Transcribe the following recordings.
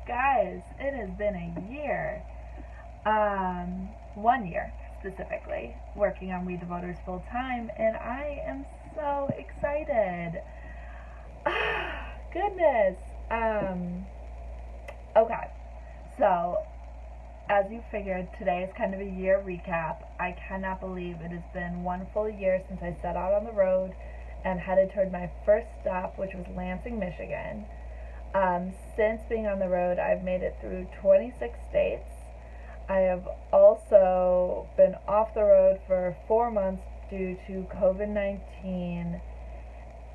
Guys, it has been a year. 1 year specifically, working on We the Voters full time, and I am so excited. Goodness. Okay, so as you figured, today is kind of a year recap. I cannot believe it has been one full year since I set out on the road and headed toward my first stop, which was Lansing, Michigan. Since being on the road, I've made it through 26 states. I have also been off the road for 4 months due to COVID-19,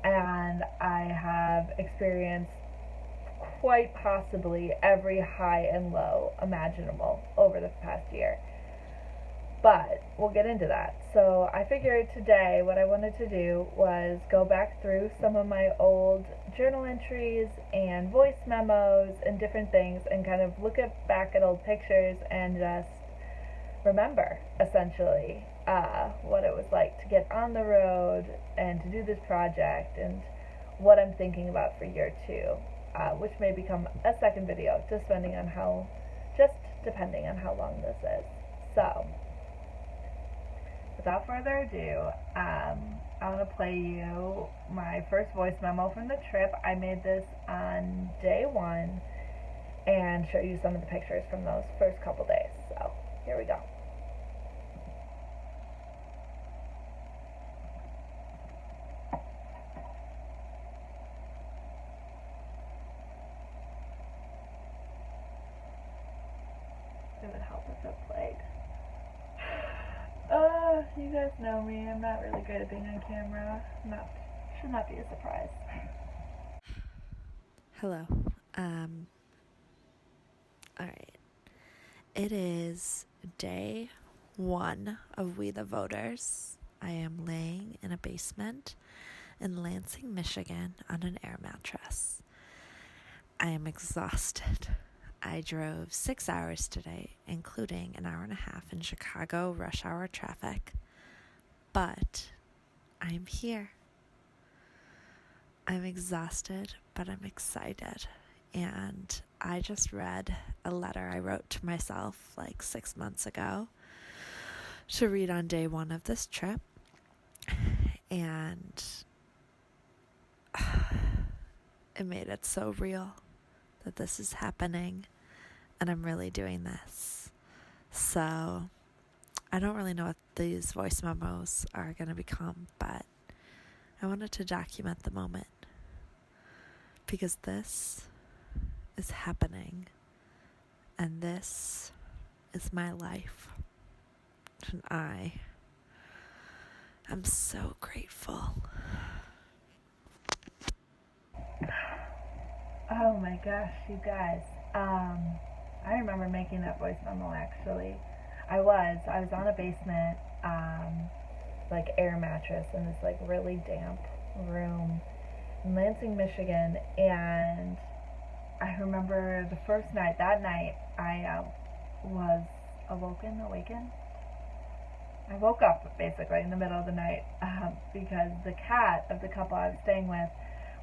and I have experienced quite possibly every high and low imaginable over the past year. But we'll get into that. So I figured today what I wanted to do was go back through some of my old journal entries and voice memos and different things and kind of look back at old pictures and just remember, essentially, what it was like to get on the road and to do this project and what I'm thinking about for year two, which may become a second video, just depending on how long this is. So, without further ado, I'm going to play you my first voice memo from the trip. I made this on day one and show you some of the pictures from those first couple days. So, here we go. It would help if it played. You guys know me. I'm not really good at being on camera. Should not be a surprise. Hello. Alright. It is day 1 of We the Voters. I am laying in a basement in Lansing, Michigan on an air mattress. I am exhausted. I drove 6 hours today, including an hour and a half in Chicago rush hour traffic. But I'm here. I'm exhausted, but I'm excited. And I just read a letter I wrote to myself like 6 months ago to read on day 1 of this trip. And it made it so real that this is happening and I'm really doing this. So I don't really know what these voice memos are going to become, but I wanted to document the moment because this is happening and this is my life, and I am so grateful. Oh my gosh, you guys. I remember making that voice memo actually. I was on a basement, like air mattress in this like really damp room in Lansing, Michigan, and I remember the first night, that night, I was awakened. I woke up basically in the middle of the night because the cat of the couple I was staying with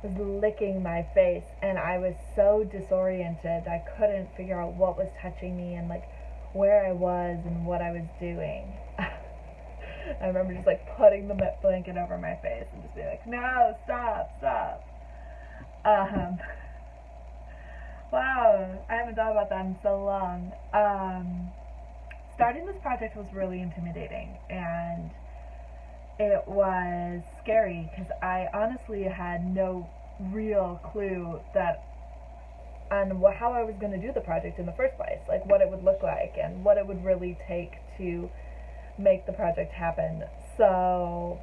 was licking my face, and I was so disoriented I couldn't figure out what was touching me and like where I was and what I was doing. I remember just like putting the blanket over my face and just being like, no, stop. Wow, I haven't thought about that in so long. Starting this project was really intimidating, and it was scary because I honestly had no real clue on how I was going to do the project in the first place, like what it would look like and what it would really take to make the project happen. So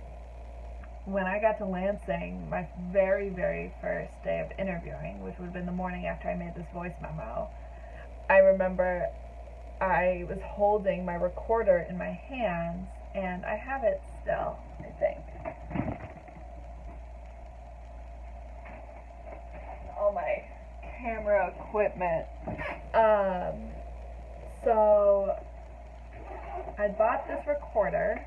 when I got to Lansing, my very, very first day of interviewing, which would have been the morning after I made this voice memo, I remember I was holding my recorder in my hands, and I have it still, I think. All my camera equipment. So I bought this recorder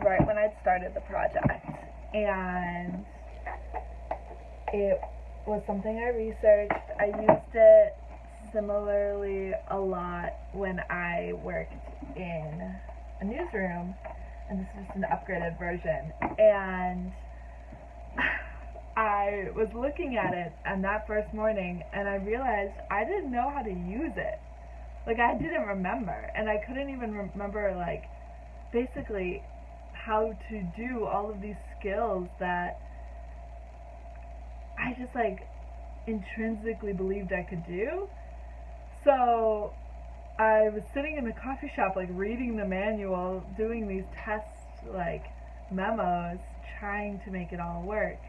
right when I'd started the project, and it was something I researched. I used it similarly a lot when I worked in a newsroom, and this is just an upgraded version. And I was looking at it on that first morning, and I realized I didn't know how to use it. Like, I didn't remember, and I couldn't even remember, like, basically how to do all of these skills that I just, like, intrinsically believed I could do. So I was sitting in the coffee shop, like, reading the manual, doing these test, like, memos, trying to make it all work.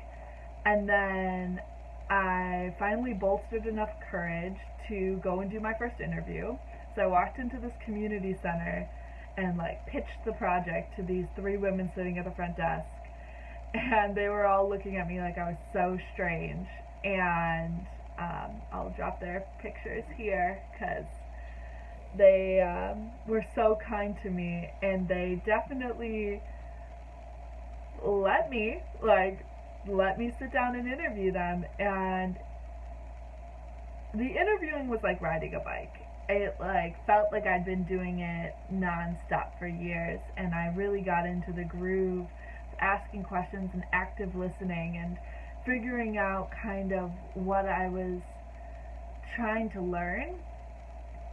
And then I finally bolstered enough courage to go and do my first interview. So I walked into this community center and, like, pitched the project to these 3 women sitting at the front desk. And they were all looking at me like I was so strange. And I'll drop their pictures here because they were so kind to me, and they definitely let me sit down and interview them. And the interviewing was like riding a bike. It, like, felt like I'd been doing it non-stop for years, and I really got into the groove of asking questions and active listening and figuring out kind of what I was trying to learn.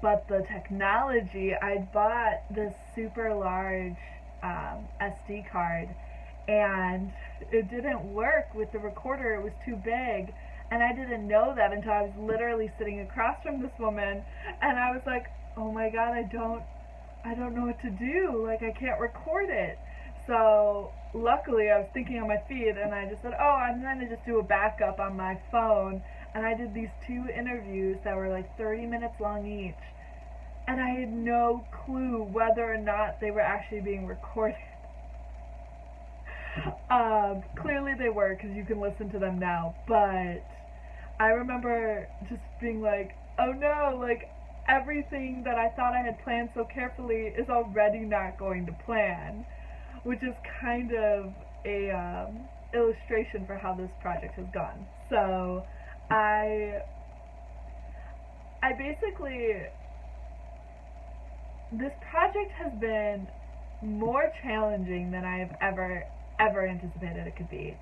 But the technology, I bought this super large SD card, and it didn't work with the recorder. It was too big, and I didn't know that until I was literally sitting across from this woman, and I was like, oh my god, I don't know what to do. Like, I can't record it. So luckily I was thinking on my feet, and I just said, oh, I'm going to just do a backup on my phone. And I did these 2 interviews that were like 30 minutes long each, and I had no clue whether or not they were actually being recorded. Clearly they were, because you can listen to them now, but I remember just being like, oh no, like, everything that I thought I had planned so carefully is already not going to plan, which is kind of a illustration for how this project has gone. So I basically, this project has been more challenging than I've ever anticipated it could be,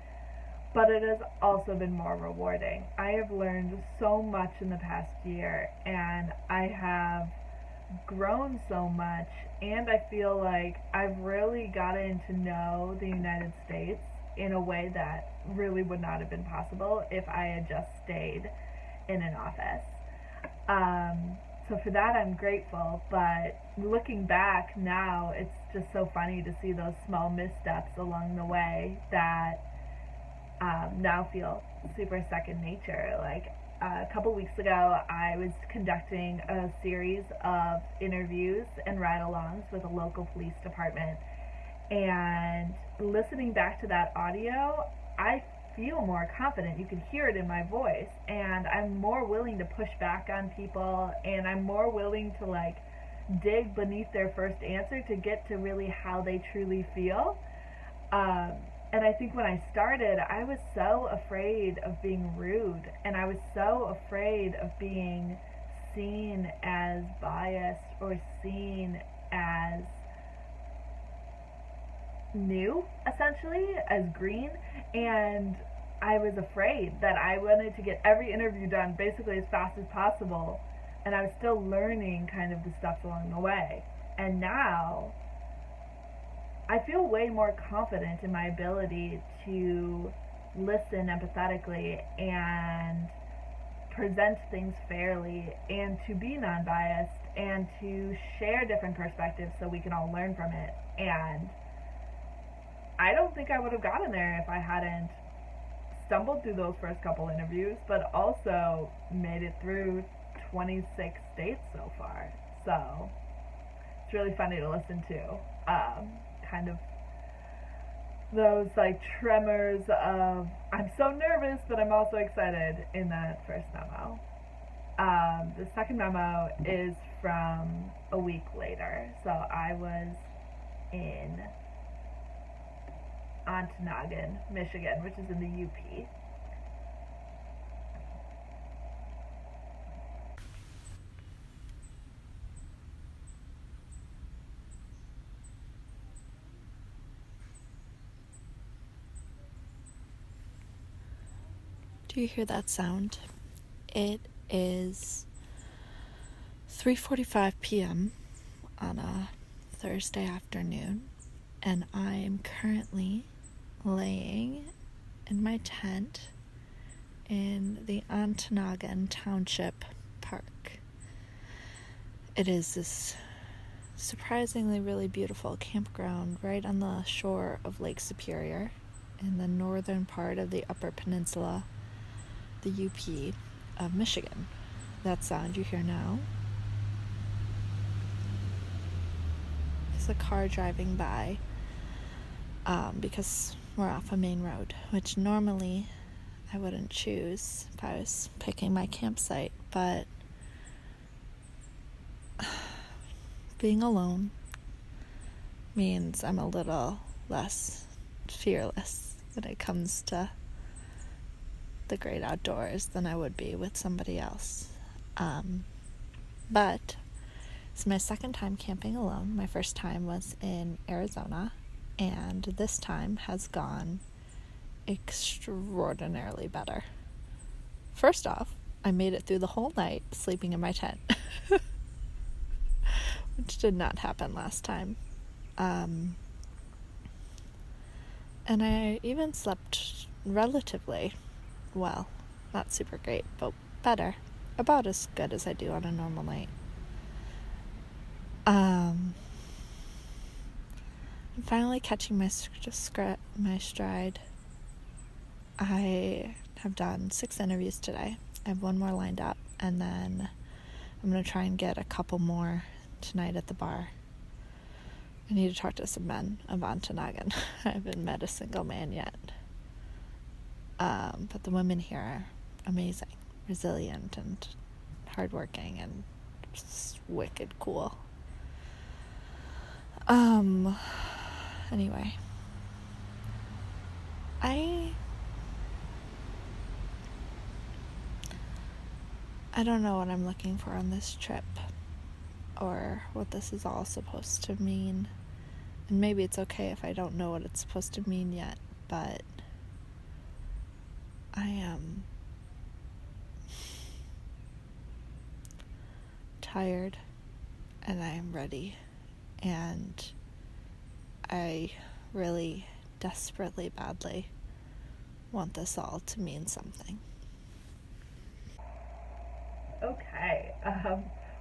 but it has also been more rewarding. I have learned so much in the past year, and I have grown so much, and I feel like I've really gotten to know the United States in a way that really would not have been possible if I had just stayed in an office. So for that I'm grateful, but looking back now, it's just so funny to see those small missteps along the way that now feel super second nature. Like, a couple weeks ago, I was conducting a series of interviews and ride-alongs with a local police department, and listening back to that audio, I feel more confident. You can hear it in my voice, and I'm more willing to push back on people, and I'm more willing to, like, dig beneath their first answer to get to really how they truly feel. And I think when I started, I was so afraid of being rude, and I was so afraid of being seen as biased or seen as new, essentially, as green. And I was afraid that I wanted to get every interview done basically as fast as possible, and I was still learning kind of the steps along the way. And now I feel way more confident in my ability to listen empathetically and present things fairly and to be non-biased and to share different perspectives so we can all learn from it. And I don't think I would have gotten there if I hadn't stumbled through those first couple interviews, but also made it through 26 states so far. So it's really funny to listen to. Kind of those, like, tremors of I'm so nervous but I'm also excited in that first memo. The second memo is from a week later. So I was in Ontonagon, Michigan, which is in the UP. Do you hear that sound? It is 3:45 p.m. on a Thursday afternoon, and I am currently laying in my tent in the Ontonagon Township Park. It is this surprisingly really beautiful campground right on the shore of Lake Superior in the northern part of the Upper Peninsula, the UP of Michigan. That sound you hear now is a car driving by, because we're off a main road, which normally I wouldn't choose if I was picking my campsite, but being alone means I'm a little less fearless when it comes to the great outdoors than I would be with somebody else. But it's my second time camping alone. My first time was in Arizona, and this time has gone extraordinarily better. First off, I made it through the whole night sleeping in my tent, which did not happen last time. And I even slept relatively well. Not super great, but better. About as good as I do on a normal night. I'm finally catching my stride. I have done 6 interviews today. I have 1 more lined up, and then I'm going to try and get a couple more tonight at the bar. I need to talk to some men of Ontonagon. I haven't met a single man yet. But the women here are amazing, resilient, and hardworking, and just wicked cool. Anyway, I don't know what I'm looking for on this trip, or what this is all supposed to mean. And maybe it's okay if I don't know what it's supposed to mean yet, but I am tired, and I am ready, and I really desperately badly want this all to mean something. Okay,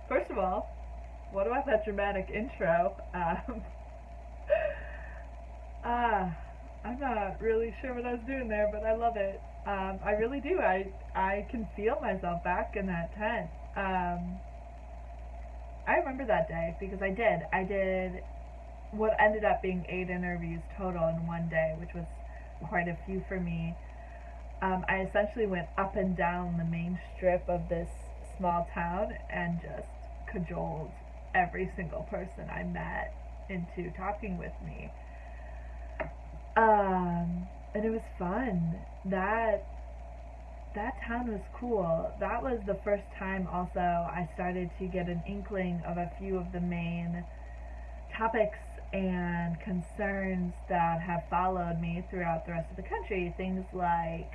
first of all, what about that dramatic intro? I'm not really sure what I was doing there, but I love it. I really do. I can feel myself back in that tent. I remember that day because I did what ended up being 8 interviews total in one day, which was quite a few for me. I essentially went up and down the main strip of this small town and just cajoled every single person I met into talking with me. And it was fun. That town was cool. That was the first time also I started to get an inkling of a few of the main topics and concerns that have followed me throughout the rest of the country. Things like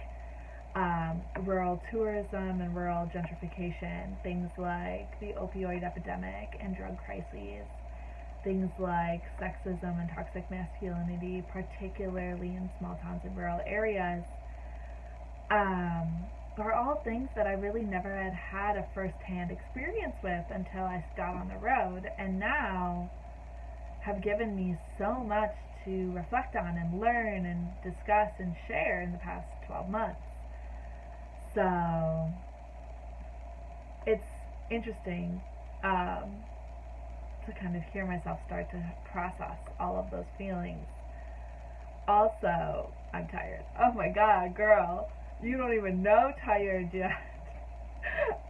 rural tourism and rural gentrification, things like the opioid epidemic and drug crises, things like sexism and toxic masculinity, particularly in small towns and rural areas, are all things that I really never had a first-hand experience with until I got on the road, and now have given me so much to reflect on and learn and discuss and share in the past 12 months. So it's interesting to kind of hear myself start to process all of those feelings. Also, I'm tired. Oh my god, girl, you don't even know tired yet.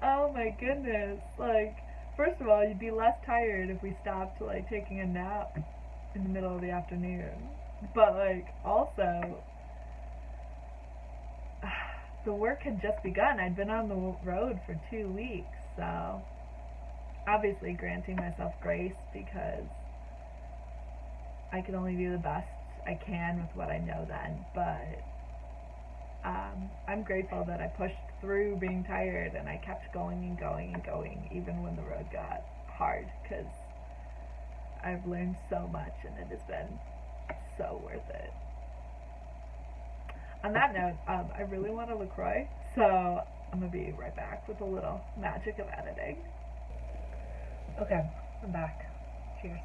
Oh my goodness. Like, first of all, you'd be less tired if we stopped like taking a nap in the middle of the afternoon. But like, also, the work had just begun. I'd been on the road for 2 weeks, so obviously granting myself grace because I can only do the best I can with what I know then, but I'm grateful that I pushed through being tired and I kept going and going and going even when the road got hard, because I've learned so much and it has been so worth it. On that note, I really want a LaCroix, so I'm going to be right back with a little magic of editing. Okay, I'm back. Cheers.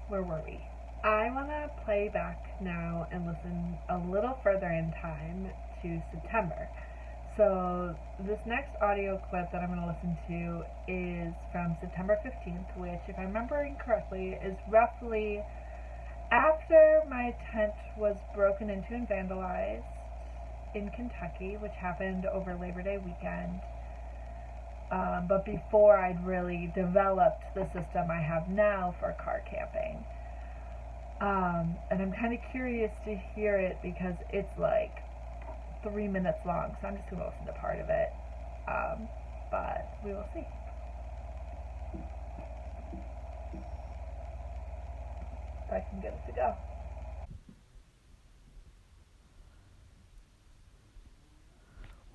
Where were we? I want to play back now and listen a little further in time to September. So this next audio clip that I'm going to listen to is from September 15th, which, if I'm remembering correctly, is roughly after my tent was broken into and vandalized in Kentucky, which happened over Labor Day weekend. But before I'd really developed the system I have now for car camping. And I'm kind of curious to hear it because it's like 3 minutes long, so I'm just going to listen to part of it. But we will see. If I can get it to go.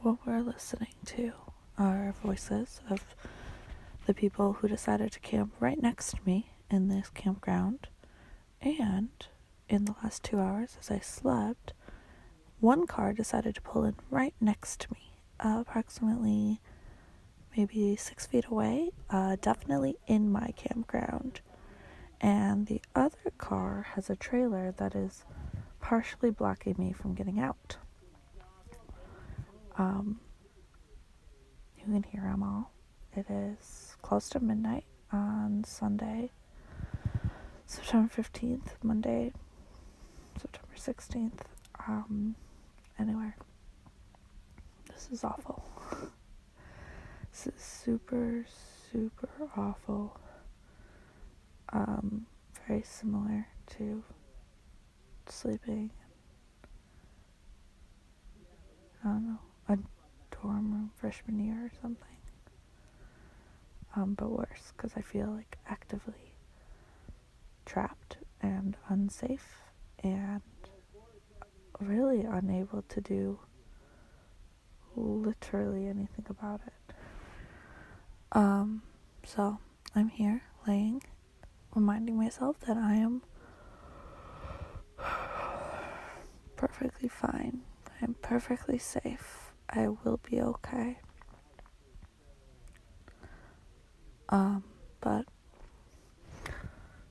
What we're listening to are voices of the people who decided to camp right next to me in this campground. And in the last 2 hours, as I slept, one car decided to pull in right next to me, approximately maybe 6 feet away, definitely in my campground. And the other car has a trailer that is partially blocking me from getting out. You can hear them all. It is close to midnight on Sunday, September 15th, Monday, September 16th. Anyway, this is awful. This is super, super awful. Very similar to sleeping, I don't know, a dorm room freshman year or something. But worse, because I feel like actively trapped and unsafe and really unable to do literally anything about it. So I'm here laying, reminding myself that I am perfectly fine. I am perfectly safe. I will be okay. But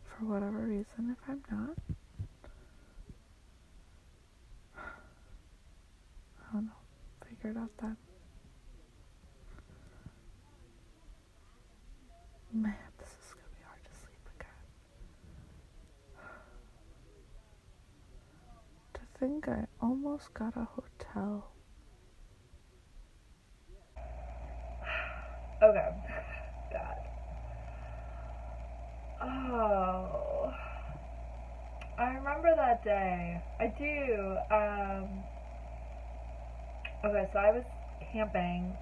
for whatever reason, if I'm not, I don't know, figure it out then. Man, this is gonna be hard to sleep again. To think I almost got a hotel. Okay. God. Oh. I remember that day. I do. Okay, so I was camping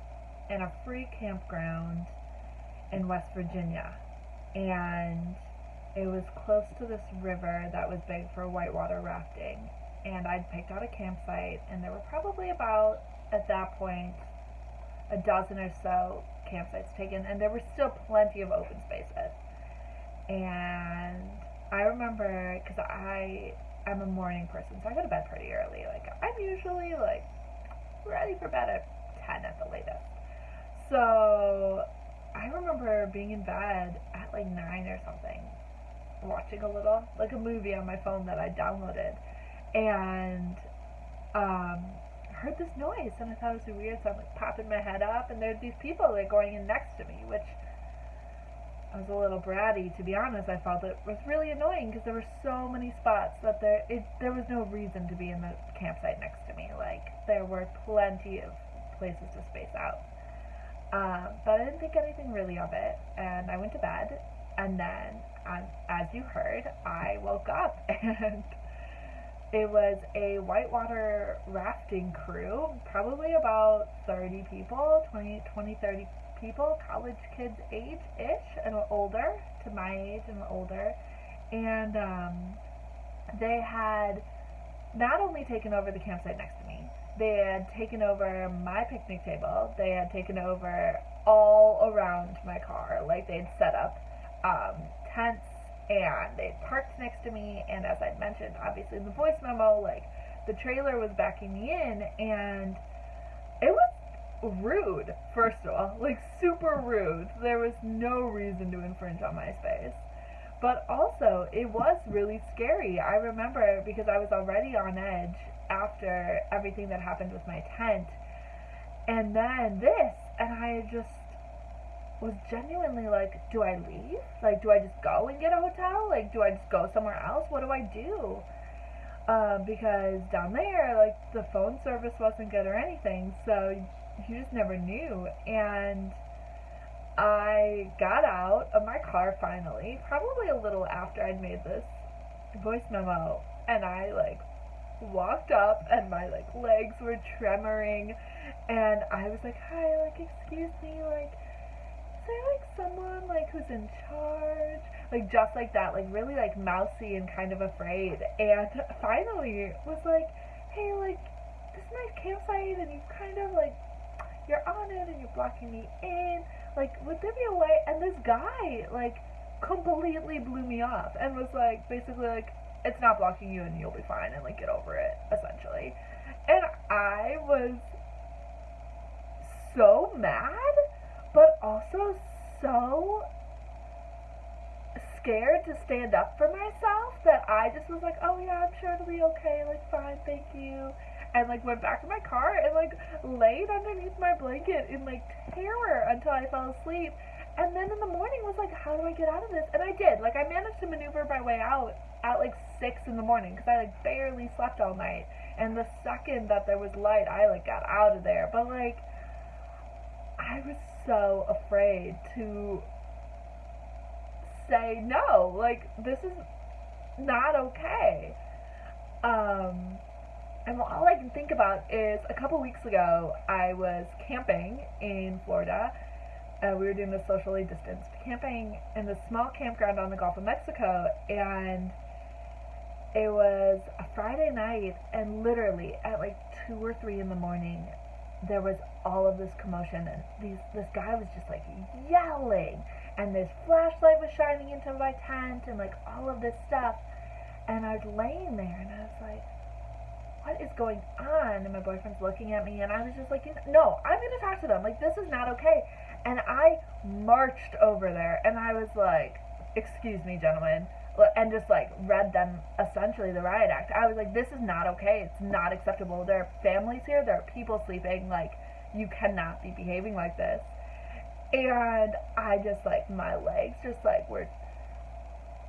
in a free campground in West Virginia, and it was close to this river that was big for whitewater rafting, and I'd picked out a campsite, and there were probably about, at that point, a dozen or so campsites taken, and there were still plenty of open spaces. And I remember, because I'm a morning person, so I go to bed pretty early. Like, I'm usually, like, ready for bed at 10 at the latest. So I remember being in bed at like 9 or something, watching a little, like a movie on my phone that I downloaded, and heard this noise, and I thought it was weird, so I'm like popping my head up, and there'd these people like going in next to me, which I was a little bratty, to be honest. I felt it was really annoying because there were so many spots that there was no reason to be in the campsite next to me. Like, there were plenty of places to space out. But I didn't think anything really of it, and I went to bed, and then, as you heard, I woke up, and it was a whitewater rafting crew, probably about 30 people, 20, 30 people, college kids age-ish, and older, to my age and older, and they had not only taken over the campsite next to me, they had taken over my picnic table, they had taken over all around my car. Like, they'd set up tents, and they'd parked next to me, and as I'd mentioned, obviously in the voice memo, like, the trailer was backing me in, and it was rude, first of all, like, super rude. There was no reason to infringe on my space. But also, it was really scary. I remember, because I was already on edge after everything that happened with my tent, and then this, and I just was genuinely like, do I leave? Like, do I just go and get a hotel? Like, do I just go somewhere else? What do I do? Because down there, like, the phone service wasn't good or anything, so you just never knew. And I got out of my car finally, probably a little after I'd made this voice memo, and I, like, walked up, and my, like, legs were tremoring, and I was like, hi, like, excuse me, like, is there, like, someone, like, who's in charge? Like, just like that, like, really, like, mousy and kind of afraid. And finally was like, hey, like, this is my campsite, and you kind of, like, you're on it, and you're blocking me in. Like, would there be a way? And this guy, like, completely blew me off and was, like, basically, like, it's not blocking you, and you'll be fine, and, like, get over it, essentially. And I was so mad, but also so scared to stand up for myself that I just was like, oh yeah, I'm sure it'll be okay, like, fine, thank you, and, like, went back to my car and, like, laid underneath my blanket in, like, terror until I fell asleep. And then in the morning was like, how do I get out of this? And I did. Like, I managed to maneuver my way out at, like, 6 in the morning, because I, like, barely slept all night, and the second that there was light, I, like, got out of there. But, like, I was so afraid to say no, like, this is not okay. And all I can think about is a couple weeks ago, I was camping in Florida. We were doing this socially distanced camping in this small campground on the Gulf of Mexico, and it was a Friday night, and literally at like 2 or 3 in the morning, there was all of this commotion, and this guy was just like yelling, and this flashlight was shining into my tent, and like all of this stuff, and I was laying there, and I was like, what is going on? And my boyfriend's looking at me, and I was just like, no, I'm gonna talk to them, like, this is not okay. And I marched over there, and I was like, excuse me, gentlemen, and just, like, read them, essentially, the riot act. I was like, this is not okay, it's not acceptable, there are families here, there are people sleeping, like, you cannot be behaving like this. And I just, like, my legs just, like, were,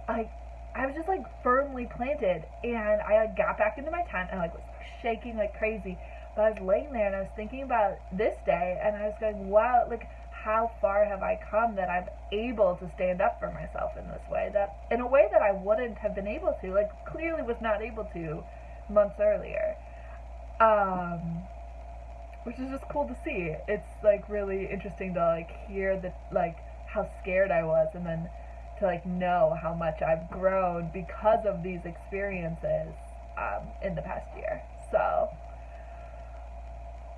I was just, like, firmly planted, and I, like, got back into my tent, and, like, was shaking like crazy, but I was laying there, and I was thinking about this day, and I was going, wow, like, how far have I come that I'm able to stand up for myself in this way, that in a way that I wouldn't have been able to, like, clearly was not able to months earlier, which is just cool to see. It's, like, really interesting to, like, hear that, like, how scared I was, and then to, like, know how much I've grown because of these experiences in the past year. So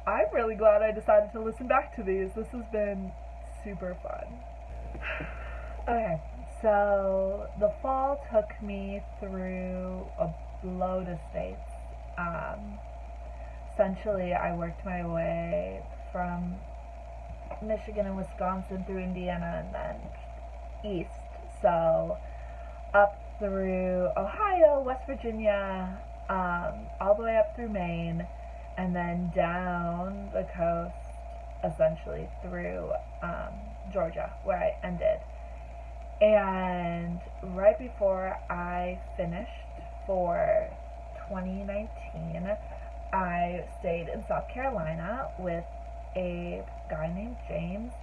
I'm really glad I decided to listen back to these. This has been super fun. Okay, so the fall took me through a load of states. Essentially, I worked my way from Michigan and Wisconsin through Indiana and then east. So up through Ohio, West Virginia, all the way up through Maine, and then down the coast, essentially through Georgia, where I ended. And right before I finished for 2019, I stayed in South Carolina with a guy named James,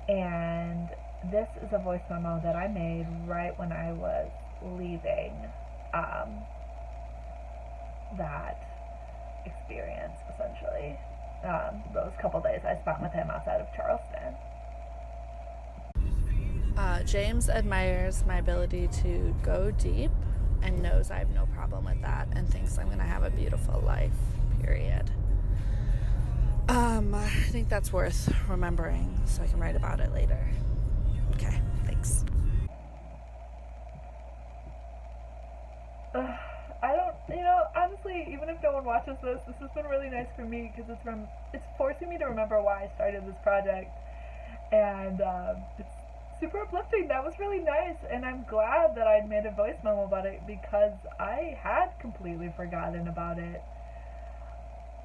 and this is a voice memo that I made right when I was leaving that experience, essentially. Those couple days I spent with him outside of Charleston. James admires my ability to go deep and knows I have no problem with that and thinks I'm going to have a beautiful life, period. I think that's worth remembering so I can write about it later. Okay, thanks. Honestly, even if no one watches this has been really nice for me because it's forcing me to remember why I started this project, and it's super uplifting. That was really nice, and I'm glad that I'd made a voice memo about it because I had completely forgotten about it.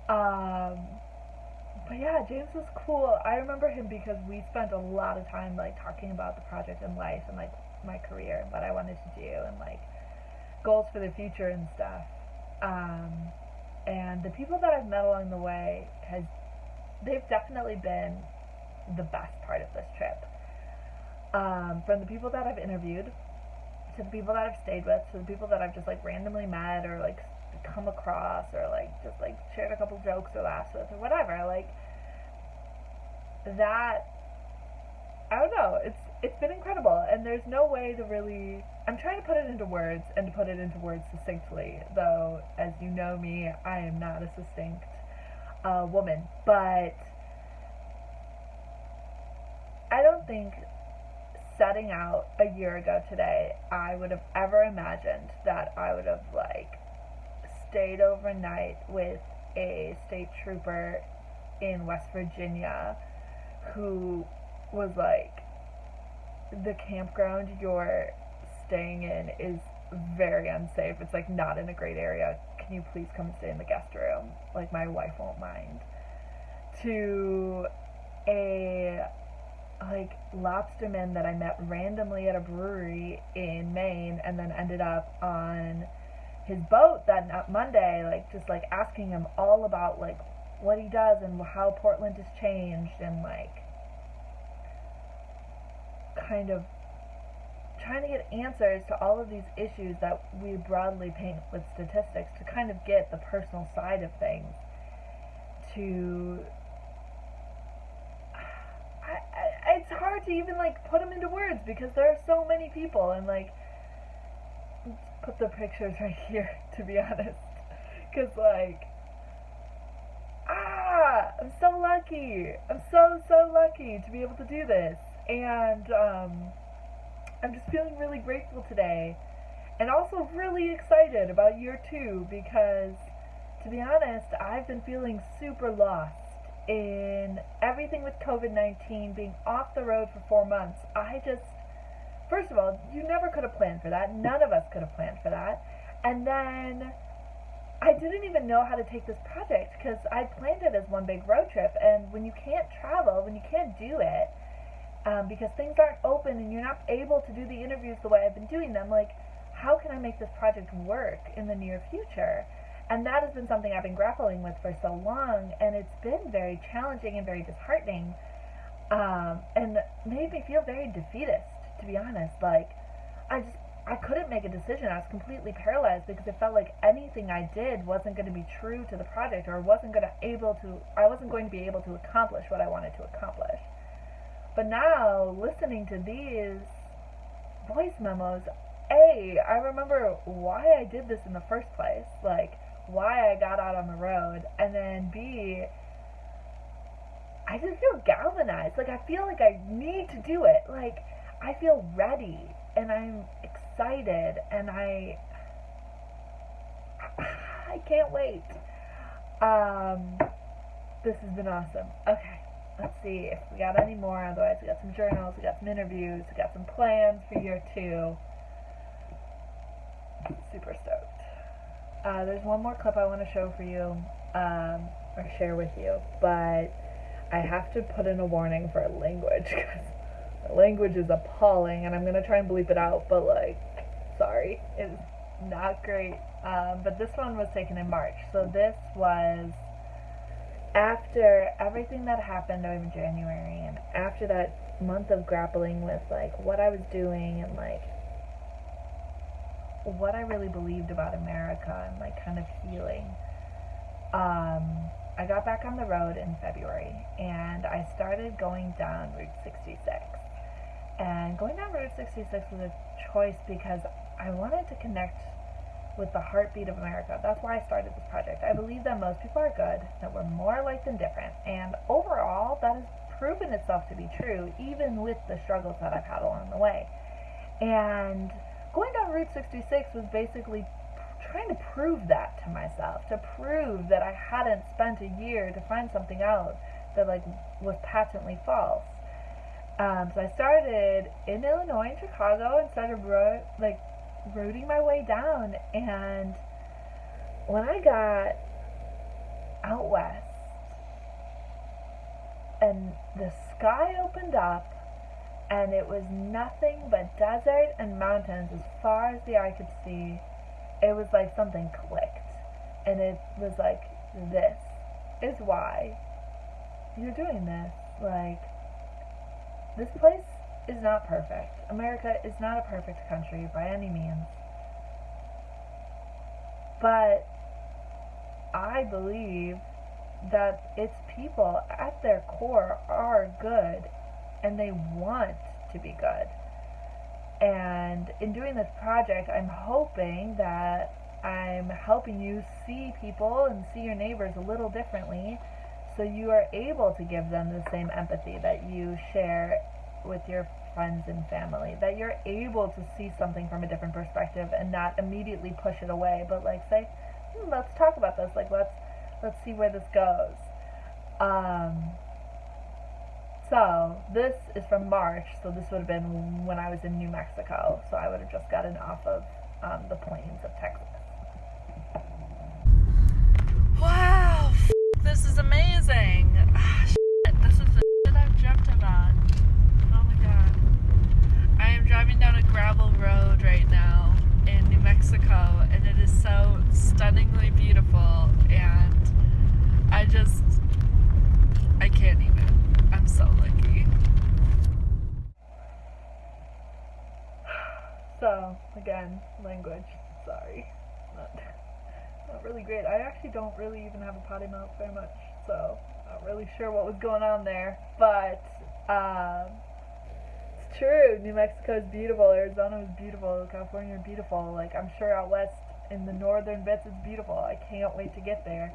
But yeah, James was cool. I remember him because we spent a lot of time like talking about the project and life and like my career and what I wanted to do and like goals for the future and stuff. And the people that I've met along the way they've definitely been the best part of this trip. From the people that I've interviewed, to the people that I've stayed with, to the people that I've just like randomly met or like come across or like just like shared a couple jokes or laughs with or whatever, like that, I don't know, it's been incredible, and there's no way to really, I'm trying to put it into words and to put it into words succinctly, though as you know me, I am not a succinct woman, but I don't think setting out a year ago today I would have ever imagined that I would have like stayed overnight with a state trooper in West Virginia who was like, the campground you're staying in is very unsafe. It's like not in a great area. Can you please come and stay in the guest room? Like my wife won't mind. To a like lobsterman that I met randomly at a brewery in Maine and then ended up on his boat that Monday, like just like asking him all about like what he does and how Portland has changed and like kind of trying to get answers to all of these issues that we broadly paint with statistics, to kind of get the personal side of things, to it's hard to even like put them into words because there are so many people, and like put the pictures right here to be honest, because like I'm so lucky. I'm so lucky to be able to do this, and I'm just feeling really grateful today, and also really excited about year 2 because, to be honest, I've been feeling super lost in everything with COVID-19, being off the road for 4 months. First of all, you never could have planned for that. None of us could have planned for that. And then I didn't even know how to take this project because I planned it as one big road trip, and when you can't travel, when you can't do it, because things aren't open and you're not able to do the interviews the way I've been doing them, like, how can I make this project work in the near future? And that has been something I've been grappling with for so long, and it's been very challenging and very disheartening, and made me feel very defeatist, to be honest. Like, I couldn't make a decision. I was completely paralyzed because it felt like anything I did wasn't going to be true to the project, or I wasn't going to be able to accomplish what I wanted to accomplish. But now, listening to these voice memos, A, I remember why I did this in the first place, like, why I got out on the road, and then B, I just feel galvanized. Like, I feel like I need to do it. Like, I feel ready, and I'm excited, and I can't wait. This has been awesome. Okay. Let's see if we got any more. Otherwise, we got some journals, we got some interviews, we got some plans for year 2. Super stoked. There's one more clip I want to show for you, or share with you, but I have to put in a warning for language, because the language is appalling, and I'm going to try and bleep it out, but like, sorry, it's not great. But this one was taken in March, so this was after everything that happened over January, and after that month of grappling with like what I was doing and like what I really believed about America and like kind of healing, I got back on the road in February, and I started going down Route 66. And going down Route 66 was a choice because I wanted to connect with the heartbeat of America. That's why I started this project. I believe that most people are good, that we're more alike than different, and overall, that has proven itself to be true, even with the struggles that I've had along the way. And going down Route 66 was basically trying to prove that to myself, to prove that I hadn't spent a year to find something out that like was patently false. So I started in Illinois, in Chicago, and started roading my way down. And when I got out west, and the sky opened up, and it was nothing but desert and mountains as far as the eye could see, it was like something clicked. And it was like, this is why you're doing this. Like, this place is not perfect. America is not a perfect country by any means. But I believe that its people at their core are good, and they want to be good. And in doing this project, I'm hoping that I'm helping you see people and see your neighbors a little differently, so you are able to give them the same empathy that you share with your friends and family, that you're able to see something from a different perspective and not immediately push it away, but like say, let's talk about this, like let's see where this goes. So this is from March, so this would have been when I was in New Mexico, so I would have just gotten off of the plains of Texas. Wow, this is amazing. This is the shit I've dreamt about. Oh my god. I am driving down a gravel road right now in New Mexico, and it is so stunningly beautiful, and I can't even. I'm so lucky. So, again, language. Sorry. Not really great. I actually don't really even have a potty mouth very much, so not really sure what was going on there. But, it's true. New Mexico is beautiful. Arizona is beautiful. California is beautiful. Like, I'm sure out west in the northern bits it's beautiful. I can't wait to get there.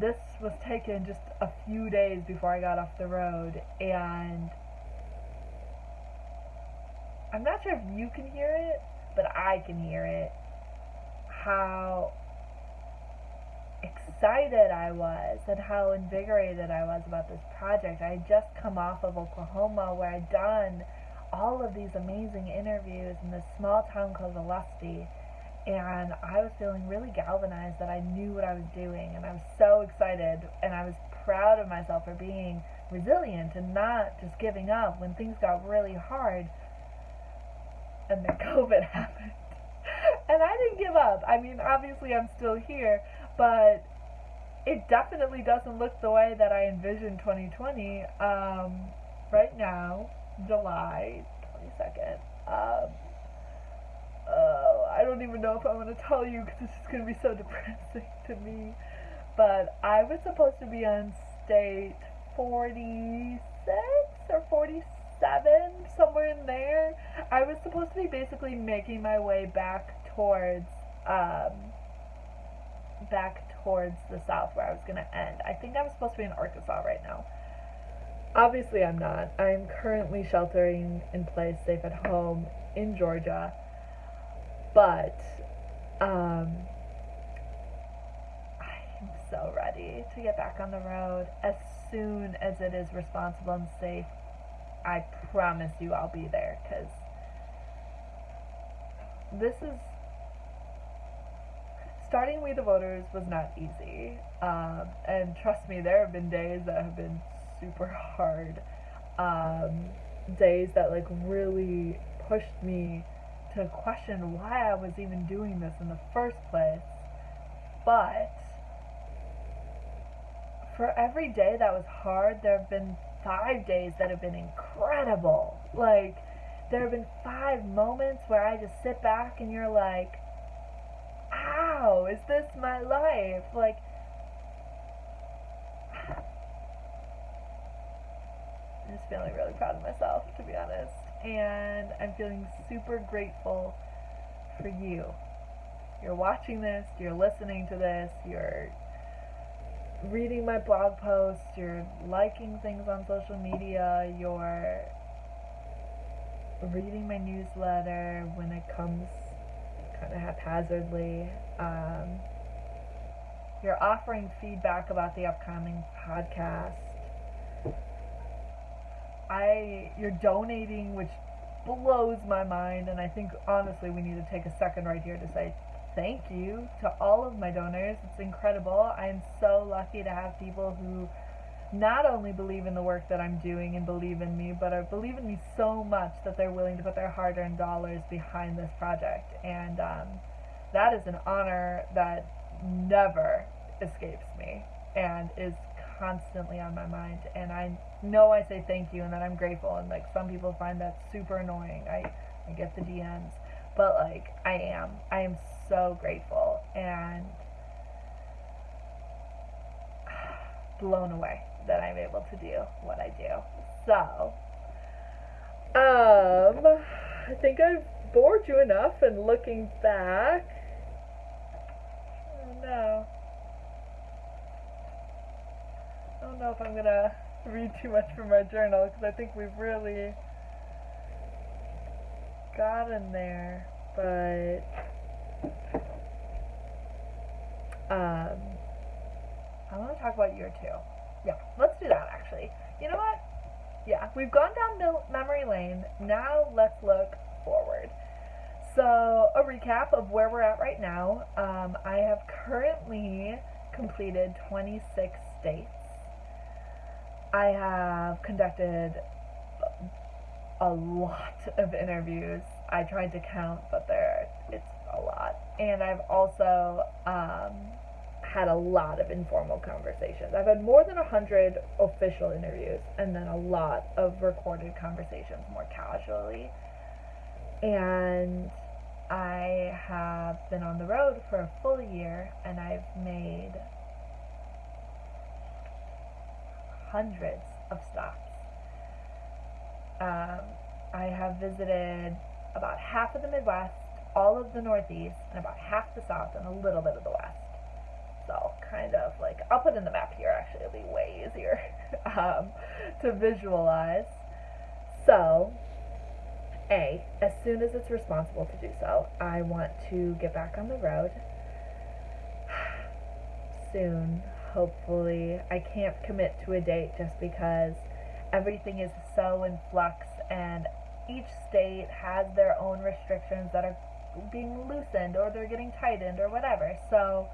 This was taken just a few days before I got off the road, and I'm not sure if you can hear it, but I can hear it. How excited I was and how invigorated I was about this project. I had just come off of Oklahoma, where I'd done all of these amazing interviews in this small town called Valesti. And I was feeling really galvanized that I knew what I was doing, and I was so excited, and I was proud of myself for being resilient and not just giving up when things got really hard. And then COVID happened. And I didn't give up. I mean, obviously I'm still here, but it definitely doesn't look the way that I envisioned 2020. Right now, July 22nd. I don't even know if I want to tell you, because it's just going to be so depressing to me. But I was supposed to be on state 46 or 47, somewhere in there. I was supposed to be basically making my way back towards the south, where I was going to end. I think I was supposed to be in Arkansas right now. Obviously I'm not. I'm currently sheltering in place, safe at home in Georgia. But I'm so ready to get back on the road as soon as it is responsible and safe. I promise you I'll be there, because this is... Starting We the Voters was not easy. And trust me, there have been days that have been super hard. Days that like really pushed me to question why I was even doing this in the first place. But for every day that was hard, there have been 5 days that have been incredible. Like, there have been 5 moments where I just sit back and you're like, ow, is this my life? Like, I'm just feeling really proud of myself, to be honest. And I'm feeling super grateful for you. you're watching this, you're listening to this, you're reading my blog posts, you're liking things on social media, you're reading my newsletter when it comes kind of haphazardly. You're offering feedback about the upcoming podcast. You're donating, which blows my mind, and I think honestly we need to take a second right here to say thank you to all of my donors. It's incredible. I'm so lucky to have people who not only believe in the work that I'm doing and believe in me, but believe in me so much that they're willing to put their hard-earned dollars behind this project. And that is an honor that never escapes me and is constantly on my mind. And I know I say thank you and that I'm grateful, and like some people find that super annoying. I get the DMs, but like I am so grateful and blown away that I'm able to do what I do. So I think I've bored you enough, and looking back, I don't know if I'm gonna read too much from my journal, because I think we've really gotten there, but I want to talk about year 2. Yeah, let's do that actually. You know what? Yeah, we've gone down memory lane. Now let's look forward. So a recap of where we're at right now. I have currently completed 26 states. I have conducted a lot of interviews. I tried to count, but it's a lot. And I've also had a lot of informal conversations. I've had more than 100 official interviews, and then a lot of recorded conversations more casually. And I have been on the road for a full year, and I've made hundreds of stops. I have visited about half of the Midwest, all of the Northeast, and about half the South, and a little bit of the West. So kind of like, I'll put in the map here actually, it'll be way easier to visualize. So, as soon as it's responsible to do so, I want to get back on the road soon, hopefully. I can't commit to a date just because everything is so in flux, and each state has their own restrictions that are being loosened or they're getting tightened or whatever. So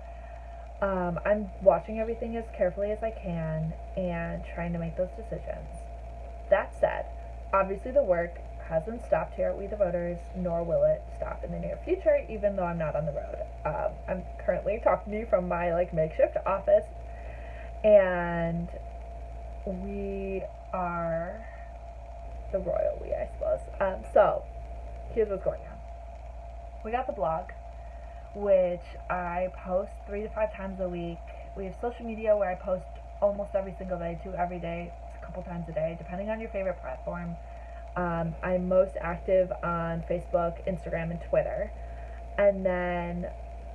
I'm watching everything as carefully as I can and trying to make those decisions. That said, obviously the work hasn't stopped here at We the Voters, nor will it stop in the near future, even though I'm not on the road. I'm currently talking to you from my makeshift office, and we are the royal we, I suppose. So here's what's going on. We got the blog, which I post 3 to 5 times a week. We have social media where I post almost every single day, to every day, a couple times a day, depending on your favorite platform. I'm most active on Facebook, Instagram, and Twitter. And then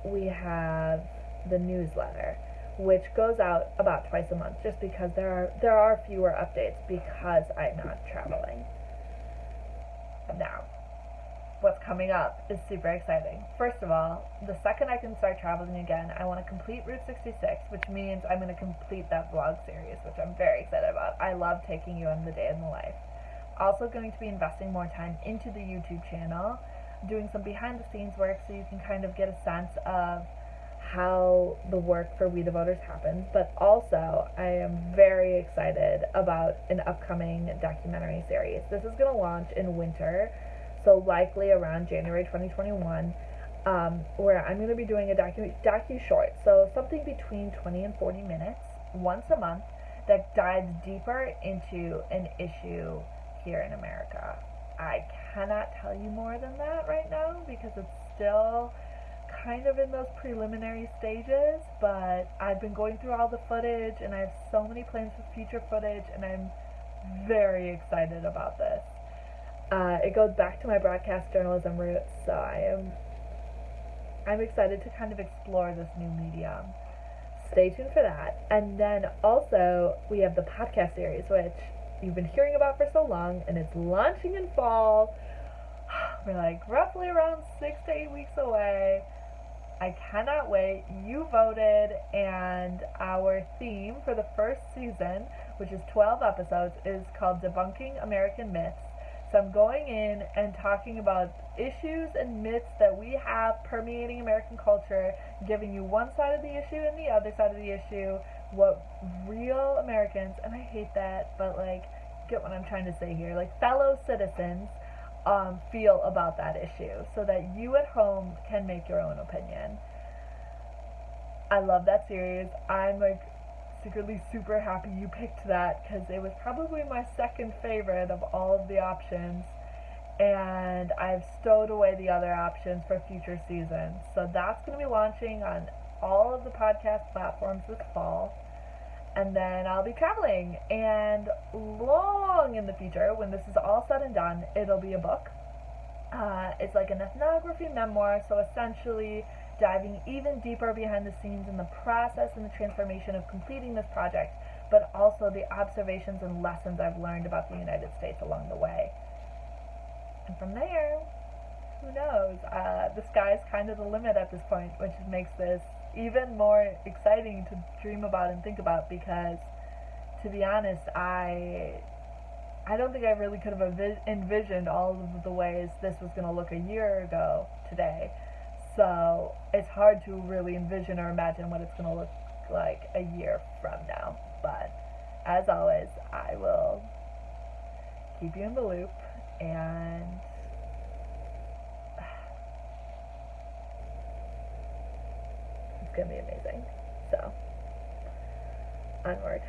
we have the newsletter, which goes out about twice a month, just because there are fewer updates because I'm not traveling. Now, what's coming up is super exciting. First of all, the second I can start traveling again, I want to complete Route 66, which means I'm going to complete that vlog series, which I'm very excited about. I love taking you on the day in the life. Also going to be investing more time into the YouTube channel, doing some behind the scenes work so you can kind of get a sense of how the work for We the Voters happens. But also, I am very excited about an upcoming documentary series. This is going to launch in winter, so likely around January 2021, where I'm going to be doing a docu-short, so something between 20 and 40 minutes, once a month, that dives deeper into an issue here in America. I cannot tell you more than that right now because it's still kind of in those preliminary stages, but I've been going through all the footage and I have so many plans for future footage, and I'm very excited about this. It goes back to my broadcast journalism roots, so I I'm excited to kind of explore this new medium. Stay tuned for that. And then also, we have the podcast series, which you've been hearing about for so long, and it's launching in fall. We're like roughly around 6 to 8 weeks away. I cannot wait. You voted, and our theme for the first season, which is 12 episodes, is called Debunking American Myths. So I'm going in and talking about issues and myths that we have permeating American culture, giving you one side of the issue and the other side of the issue, what real Americans, and I hate that, but like, get what I'm trying to say here, like fellow citizens feel about that issue, so that you at home can make your own opinion. I love that series. I'm like secretly super happy you picked that, because it was probably my second favorite of all of the options, and I've stowed away the other options for future seasons. So that's going to be launching on all of the podcast platforms this fall. And then I'll be traveling, and long in the future, when this is all said and done, it'll be a book. It's like an ethnography memoir, so essentially diving even deeper behind the scenes in the process and the transformation of completing this project, but also the observations and lessons I've learned about the United States along the way. And from there, who knows? The sky's kind of the limit at this point, which makes this even more exciting to dream about and think about, because, to be honest, I don't think I really could have envisioned all of the ways this was going to look a year ago today. So it's hard to really envision or imagine what it's going to look like a year from now. But as always, I will keep you in the loop, and it's going to be amazing. So, onward.